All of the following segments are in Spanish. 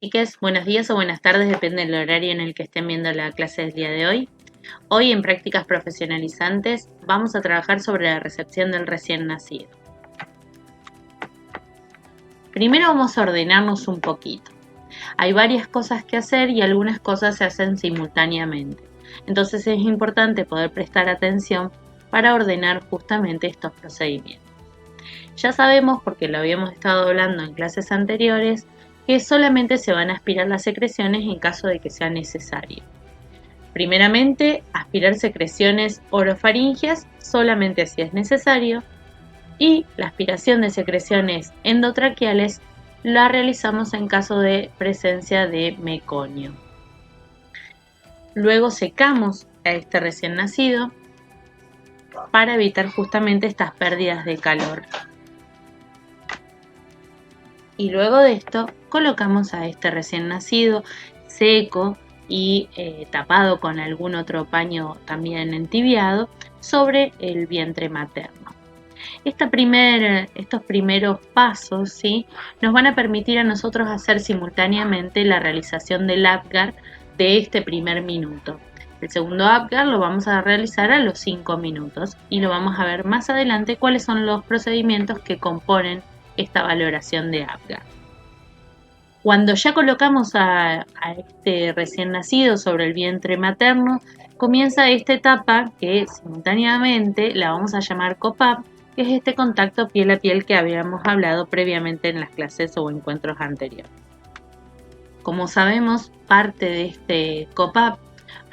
Chicas, buenos días o buenas tardes, depende del horario en el que estén viendo la clase del día de hoy. Hoy en prácticas profesionalizantes vamos a trabajar sobre la recepción del recién nacido. Primero vamos a ordenarnos un poquito. Hay varias cosas que hacer y algunas cosas se hacen simultáneamente. Entonces es importante poder prestar atención para ordenar justamente estos procedimientos. Ya sabemos, porque lo habíamos estado hablando en clases anteriores, que solamente se van a aspirar las secreciones en caso de que sea necesario. Primeramente, aspirar secreciones orofaringeas solamente si es necesario, y la aspiración de secreciones endotraqueales la realizamos en caso de presencia de meconio. Luego secamos a este recién nacido para evitar justamente estas pérdidas de calor. Y luego de esto colocamos a este recién nacido seco y tapado con algún otro paño también entibiado sobre el vientre materno. Estos primeros pasos, ¿sí?, nos van a permitir a nosotros hacer simultáneamente la realización del Apgar de este primer minuto. El segundo Apgar lo vamos a realizar a los 5 minutos y lo vamos a ver más adelante cuáles son los procedimientos que componen esta valoración de Apgar. Cuando ya colocamos a este recién nacido sobre el vientre materno, comienza esta etapa que simultáneamente la vamos a llamar COPAP, que es este contacto piel a piel que habíamos hablado previamente en las clases o encuentros anteriores. Como sabemos, parte de este COPAP,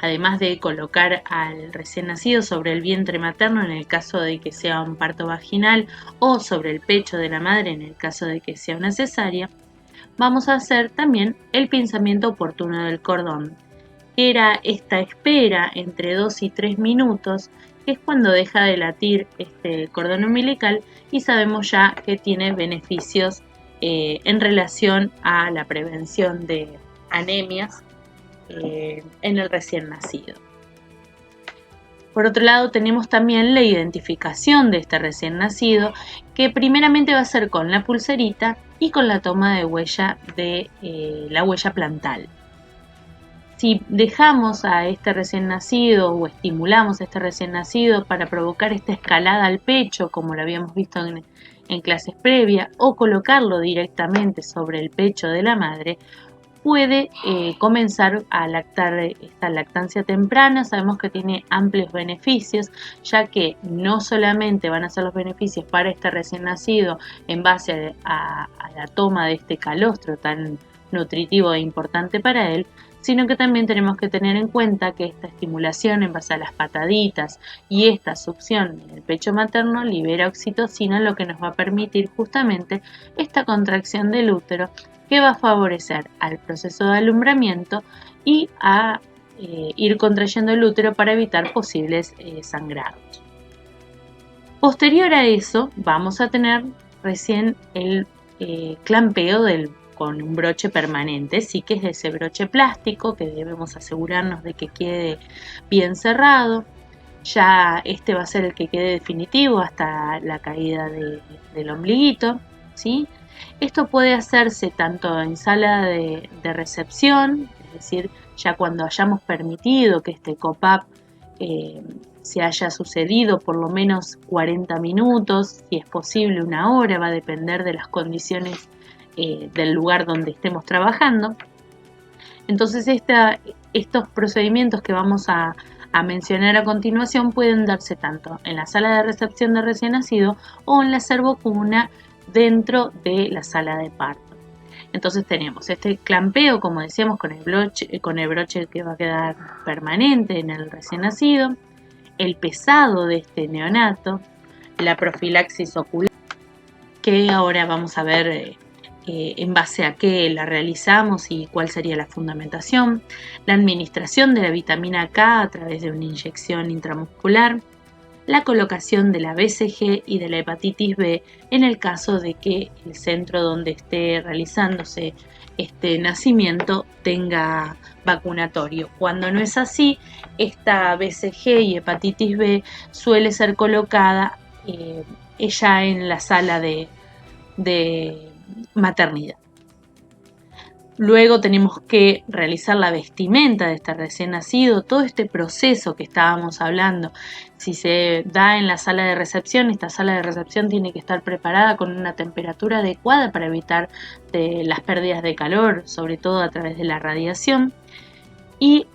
además de colocar al recién nacido sobre el vientre materno en el caso de que sea un parto vaginal o sobre el pecho de la madre en el caso de que sea una cesárea, vamos a hacer también el pinzamiento oportuno del cordón, que era esta espera entre 2 y 3 minutos, que es cuando deja de latir este cordón umbilical y sabemos ya que tiene beneficios en relación a la prevención de anemias en el recién nacido. Por otro lado, tenemos también la identificación de este recién nacido, que primeramente va a ser con la pulserita y con la toma de huella de la huella plantal. Si dejamos a este recién nacido o estimulamos a este recién nacido para provocar esta escalada al pecho, como lo habíamos visto en clases previas, o colocarlo directamente sobre el pecho de la madre, puede comenzar a lactar esta lactancia temprana. Sabemos que tiene amplios beneficios, ya que no solamente van a ser los beneficios para este recién nacido en base a la toma de este calostro tan nutritivo e importante para él, sino que también tenemos que tener en cuenta que esta estimulación en base a las pataditas y esta succión en el pecho materno libera oxitocina, lo que nos va a permitir justamente esta contracción del útero, que va a favorecer al proceso de alumbramiento y a ir contrayendo el útero para evitar posibles sangrados. Posterior a eso vamos a tener recién el clampeo con un broche permanente, sí, que es ese broche plástico que debemos asegurarnos de que quede bien cerrado. Ya este va a ser el que quede definitivo hasta la caída del ombliguito, ¿sí? Esto puede hacerse tanto en sala de recepción, es decir, ya cuando hayamos permitido que este COPAP se haya sucedido por lo menos 40 minutos, si es posible una hora, va a depender de las condiciones del lugar donde estemos trabajando. Entonces estos procedimientos que vamos a mencionar a continuación pueden darse tanto en la sala de recepción de recién nacido o en la servocuna dentro de la sala de parto. Entonces tenemos este clampeo, como decíamos, con el broche que va a quedar permanente en el recién nacido, el pesado de este neonato, la profilaxis ocular, que ahora vamos a ver en base a qué la realizamos y cuál sería la fundamentación, la administración de la vitamina K a través de una inyección intramuscular, la colocación de la BCG y de la hepatitis B en el caso de que el centro donde esté realizándose este nacimiento tenga vacunatorio. Cuando no es así, esta BCG y hepatitis B suele ser colocada ya en la sala de maternidad. Luego tenemos que realizar la vestimenta de este recién nacido, todo este proceso que estábamos hablando. Si se da en la sala de recepción, esta sala de recepción tiene que estar preparada con una temperatura adecuada para evitar las pérdidas de calor, sobre todo a través de la radiación. Y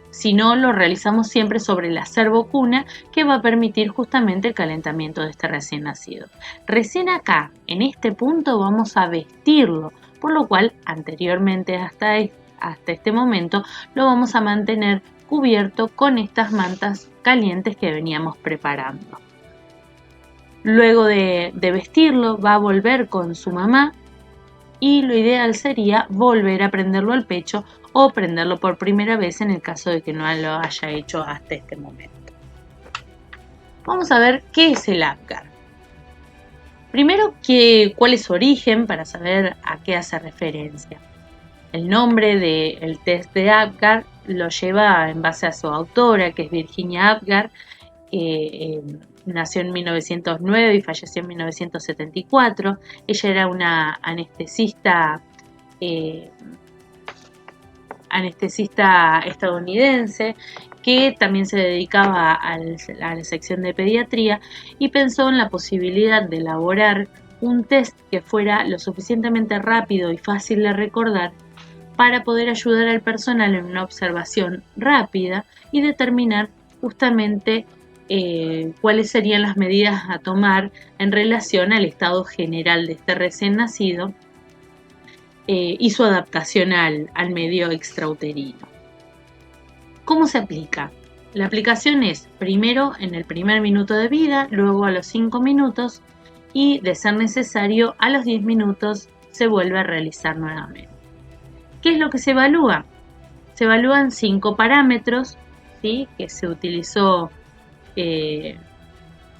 si no, lo realizamos siempre sobre la cervocuna, que va a permitir justamente el calentamiento de este recién nacido. Recién acá, en este punto, vamos a vestirlo, por lo cual anteriormente hasta este momento lo vamos a mantener cubierto con estas mantas calientes que veníamos preparando. Luego de vestirlo, va a volver con su mamá y lo ideal sería volver a prenderlo al pecho o prenderlo por primera vez en el caso de que no lo haya hecho hasta este momento. Vamos a ver qué es el APGAR. Primero, cuál es su origen para saber a qué hace referencia. El nombre del test de APGAR lo lleva en base a su autora, que es Virginia APGAR, que nació en 1909 y falleció en 1974. Ella era una anestesista estadounidense que también se dedicaba a la sección de pediatría y pensó en la posibilidad de elaborar un test que fuera lo suficientemente rápido y fácil de recordar para poder ayudar al personal en una observación rápida y determinar justamente cuáles serían las medidas a tomar en relación al estado general de este recién nacido y su adaptación al medio extrauterino. ¿Cómo se aplica? La aplicación es primero en el primer minuto de vida, luego a los 5 minutos y, de ser necesario, a los 10 minutos se vuelve a realizar nuevamente. ¿Qué es lo que se evalúa? Se evalúan 5 parámetros, ¿sí?, que se utilizó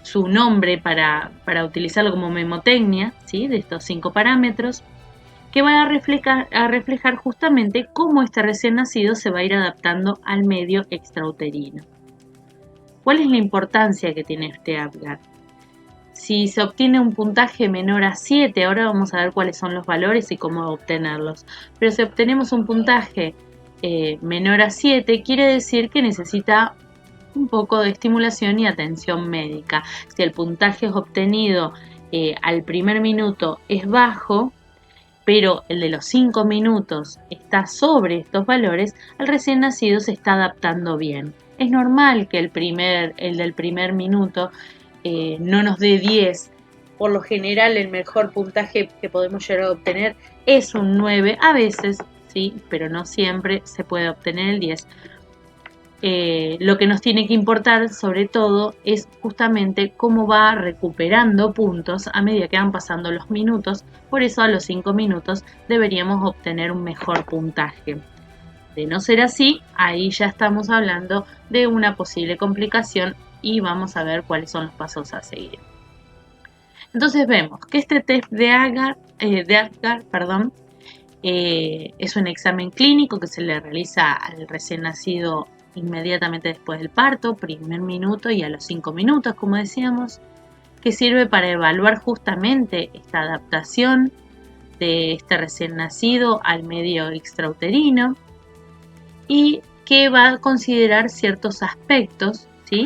su nombre para utilizarlo como memotecnia, ¿sí?, de estos 5 parámetros, que van a reflejar justamente cómo este recién nacido se va a ir adaptando al medio extrauterino. ¿Cuál es la importancia que tiene este APGAR? Si se obtiene un puntaje menor a 7, ahora vamos a ver cuáles son los valores y cómo obtenerlos, pero si obtenemos un puntaje menor a 7, quiere decir que necesita un poco de estimulación y atención médica. Si el puntaje es obtenido al primer minuto es bajo, pero el de los 5 minutos está sobre estos valores, el recién nacido se está adaptando bien. Es normal que el del primer minuto no nos dé 10. Por lo general, el mejor puntaje que podemos llegar a obtener es un 9. A veces, sí, pero no siempre se puede obtener el 10. Lo que nos tiene que importar sobre todo es justamente cómo va recuperando puntos a medida que van pasando los minutos. Por eso a los 5 minutos deberíamos obtener un mejor puntaje. De no ser así, ahí ya estamos hablando de una posible complicación y vamos a ver cuáles son los pasos a seguir. Entonces vemos que este test de APGAR, es un examen clínico que se le realiza al recién nacido inmediatamente después del parto, primer minuto y a los 5 minutos, como decíamos, que sirve para evaluar justamente esta adaptación de este recién nacido al medio extrauterino y que va a considerar ciertos aspectos, ¿sí?,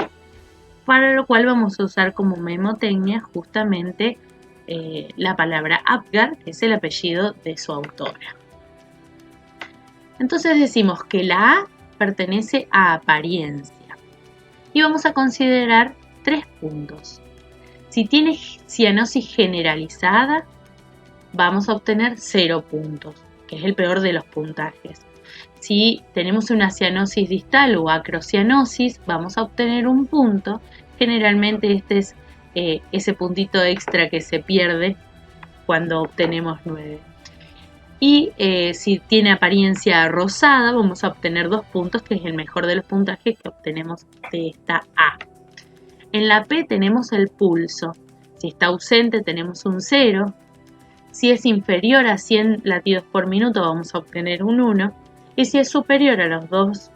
para lo cual vamos a usar como memotecnia justamente la palabra APGAR, que es el apellido de su autora. Entonces decimos que la A pertenece a apariencia y vamos a considerar 3 puntos. Si tiene cianosis generalizada, vamos a obtener 0 puntos, que es el peor de los puntajes. Si tenemos una cianosis distal o acrocianosis, vamos a obtener 1 punto. Generalmente este es ese puntito extra que se pierde cuando obtenemos 9. Y si tiene apariencia rosada, vamos a obtener 2 puntos, que es el mejor de los puntajes que obtenemos de esta A. En la P tenemos el pulso. Si está ausente tenemos un 0. Si es inferior a 100 latidos por minuto vamos a obtener un 1. Y si es superior a los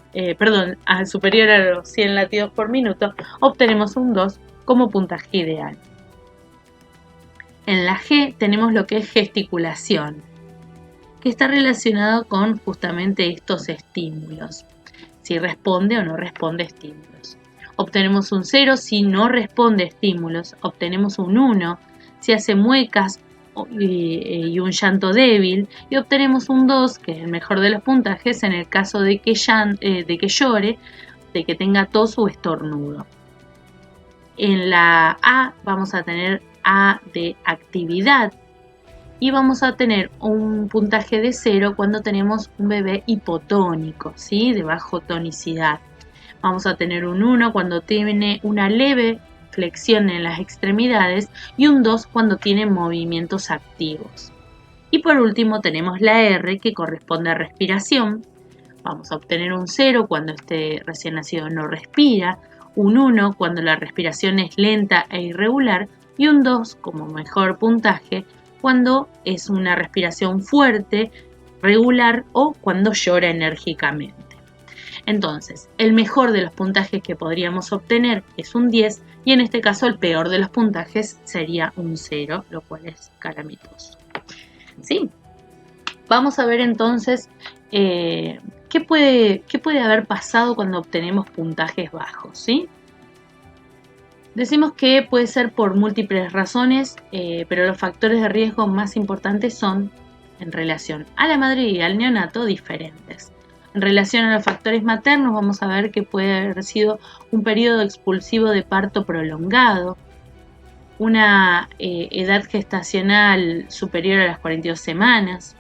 superior a los 100 latidos por minuto, obtenemos un 2 como puntaje ideal. En la G tenemos lo que es gesticulación, que está relacionado con justamente estos estímulos, si responde o no responde a estímulos. Obtenemos un 0 si no responde a estímulos, obtenemos un 1 si hace muecas y un llanto débil, y obtenemos un 2, que es el mejor de los puntajes, en el caso de que llore, de que tenga tos o estornudo. En la A vamos a tener A de actividad y vamos a tener un puntaje de 0 cuando tenemos un bebé hipotónico, ¿sí? De bajo tonicidad. Vamos a tener un 1 cuando tiene una leve flexión en las extremidades y un 2 cuando tiene movimientos activos. Y por último tenemos la R, que corresponde a respiración. Vamos a obtener un 0 cuando este recién nacido no respira, un 1 cuando la respiración es lenta e irregular y un 2 como mejor puntaje cuando es una respiración fuerte, regular o cuando llora enérgicamente. Entonces, el mejor de los puntajes que podríamos obtener es un 10 y en este caso el peor de los puntajes sería un 0, lo cual es calamitoso. ¿Sí? Vamos a ver entonces qué puede haber pasado cuando obtenemos puntajes bajos, ¿sí? Decimos que puede ser por múltiples razones, pero los factores de riesgo más importantes son, en relación a la madre y al neonato, diferentes. En relación a los factores maternos, vamos a ver que puede haber sido un periodo expulsivo de parto prolongado, una edad gestacional superior a las 42 semanas,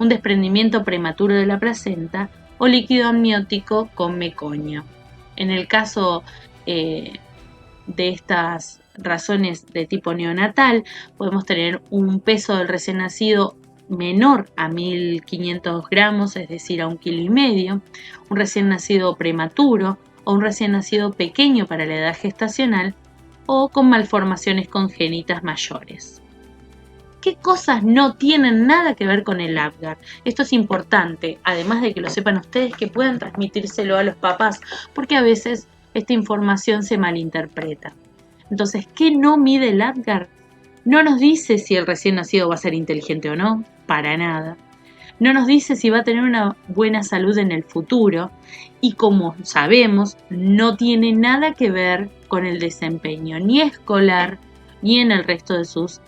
un desprendimiento prematuro de la placenta o líquido amniótico con meconio. En el caso de estas razones de tipo neonatal, podemos tener un peso del recién nacido menor a 1.500 gramos, es decir, a 1,5 kilos, un recién nacido prematuro o un recién nacido pequeño para la edad gestacional o con malformaciones congénitas mayores. ¿Qué cosas no tienen nada que ver con el Apgar? Esto es importante, además de que lo sepan ustedes, que puedan transmitírselo a los papás, porque a veces esta información se malinterpreta. Entonces, ¿qué no mide el Apgar? No nos dice si el recién nacido va a ser inteligente o no, para nada. No nos dice si va a tener una buena salud en el futuro y, como sabemos, no tiene nada que ver con el desempeño ni escolar ni en el resto de sus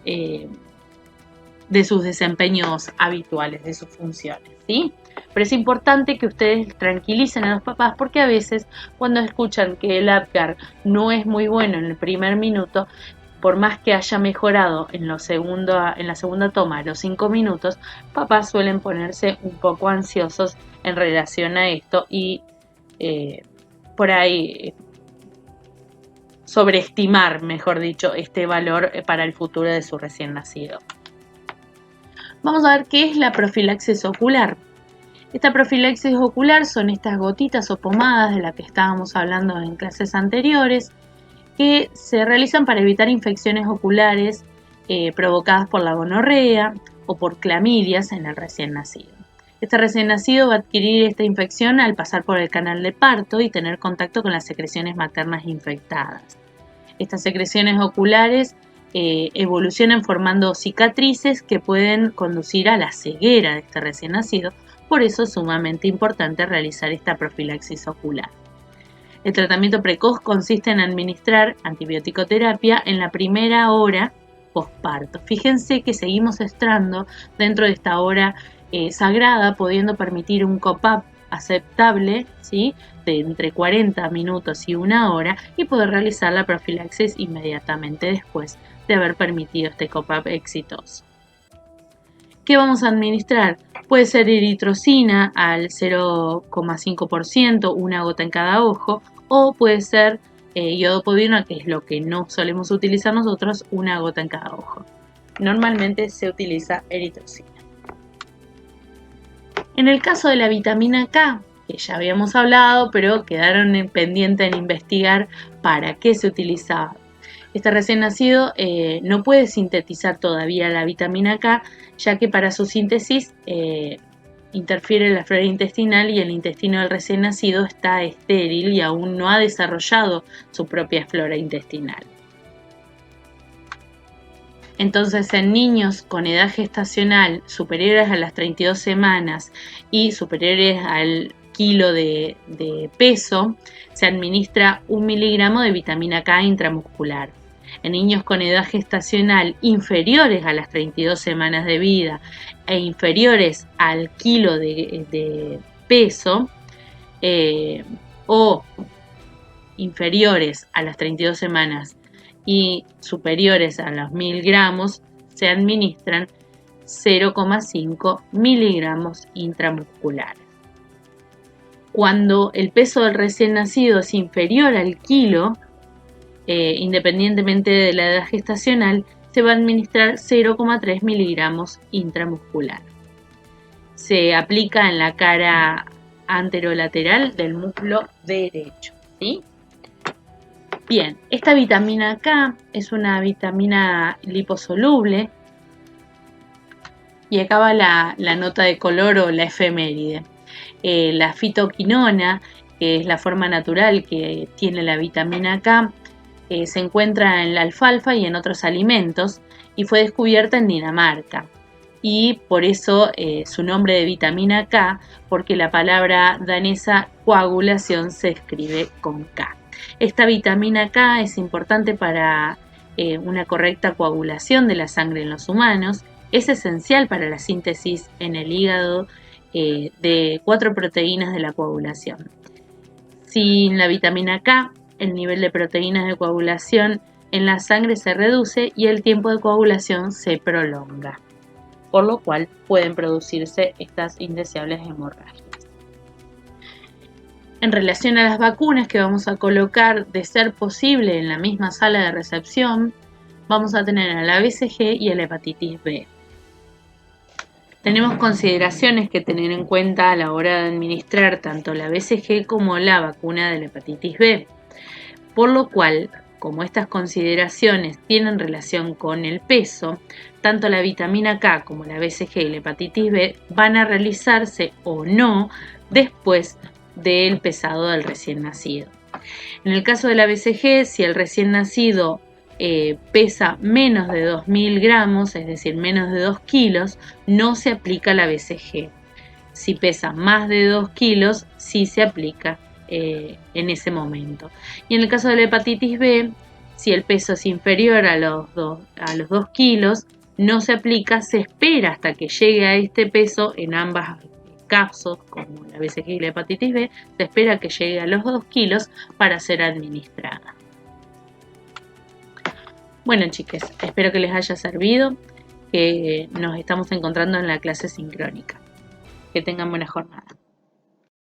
desempeños habituales, de sus funciones, ¿sí? Pero es importante que ustedes tranquilicen a los papás porque a veces cuando escuchan que el Apgar no es muy bueno en el primer minuto, por más que haya mejorado en la segunda toma, a los 5 minutos, papás suelen ponerse un poco ansiosos en relación a esto y por ahí sobreestimar, mejor dicho, este valor para el futuro de su recién nacido. Vamos a ver qué es la profilaxis ocular. Esta profilaxis ocular son estas gotitas o pomadas de las que estábamos hablando en clases anteriores, que se realizan para evitar infecciones oculares provocadas por la gonorrea o por clamidias en el recién nacido. Este recién nacido va a adquirir esta infección al pasar por el canal de parto y tener contacto con las secreciones maternas infectadas. Estas secreciones oculares evolucionan formando cicatrices que pueden conducir a la ceguera de este recién nacido, por eso es sumamente importante realizar esta profilaxis ocular. El tratamiento precoz consiste en administrar antibiótico-terapia en la primera hora posparto. Fíjense que seguimos estando dentro de esta hora sagrada, pudiendo permitir un COPAP aceptable, ¿sí?, de entre 40 minutos y 1 hora y poder realizar la profilaxis inmediatamente después de haber permitido este COPAP exitoso. ¿Qué vamos a administrar? Puede ser eritrocina al 0,5%, 1 gota en cada ojo, o puede ser iodopoviona, que es lo que no solemos utilizar nosotros, 1 gota en cada ojo. Normalmente se utiliza eritrocina. En el caso de la vitamina K, que ya habíamos hablado, pero quedaron pendientes en investigar para qué se utilizaba. Este recién nacido no puede sintetizar todavía la vitamina K, ya que para su síntesis interfiere la flora intestinal y el intestino del recién nacido está estéril y aún no ha desarrollado su propia flora intestinal. Entonces, en niños con edad gestacional superiores a las 32 semanas y superiores al kilo de peso, se administra 1 miligramo de vitamina K intramuscular. En niños con edad gestacional inferiores a las 32 semanas de vida e inferiores al kilo de peso, o inferiores a las 32 semanas y superiores a los 1000 gramos, se administran 0,5 miligramos intramusculares. Cuando el peso del recién nacido es inferior al kilo, independientemente de la edad gestacional, se va a administrar 0,3 miligramos intramuscular. Se aplica en la cara anterolateral del muslo derecho, ¿sí? Bien, esta vitamina K es una vitamina liposoluble y acá va la nota de color o la efeméride. La fitoquinona, que es la forma natural que tiene la vitamina K, se encuentra en la alfalfa y en otros alimentos y fue descubierta en Dinamarca. Y por eso su nombre de vitamina K, porque la palabra danesa coagulación se escribe con K. Esta vitamina K es importante para una correcta coagulación de la sangre en los humanos, es esencial para la síntesis en el hígado de 4 proteínas de la coagulación. Sin la vitamina K, el nivel de proteínas de coagulación en la sangre se reduce y el tiempo de coagulación se prolonga, por lo cual pueden producirse estas indeseables hemorragias. En relación a las vacunas que vamos a colocar, de ser posible en la misma sala de recepción, vamos a tener a la BCG y a la hepatitis B. Tenemos consideraciones que tener en cuenta a la hora de administrar tanto la BCG como la vacuna de la hepatitis B, por lo cual, como estas consideraciones tienen relación con el peso, tanto la vitamina K como la BCG y la hepatitis B van a realizarse o no después del pesado del recién nacido. En el caso de la BCG, si el recién nacido pesa menos de 2000 gramos, es decir, menos de 2 kilos, no se aplica la BCG. Si pesa más de 2 kilos, sí se aplica en ese momento. Y en el caso de la hepatitis B, si el peso es inferior a los 2 kilos, no se aplica, se espera hasta que llegue a este peso en ambas casos, como la BCG y la hepatitis B, se espera que llegue a los 2 kilos para ser administrada. Bueno, chicos, espero que les haya servido, que nos estamos encontrando en la clase sincrónica. Que tengan buena jornada.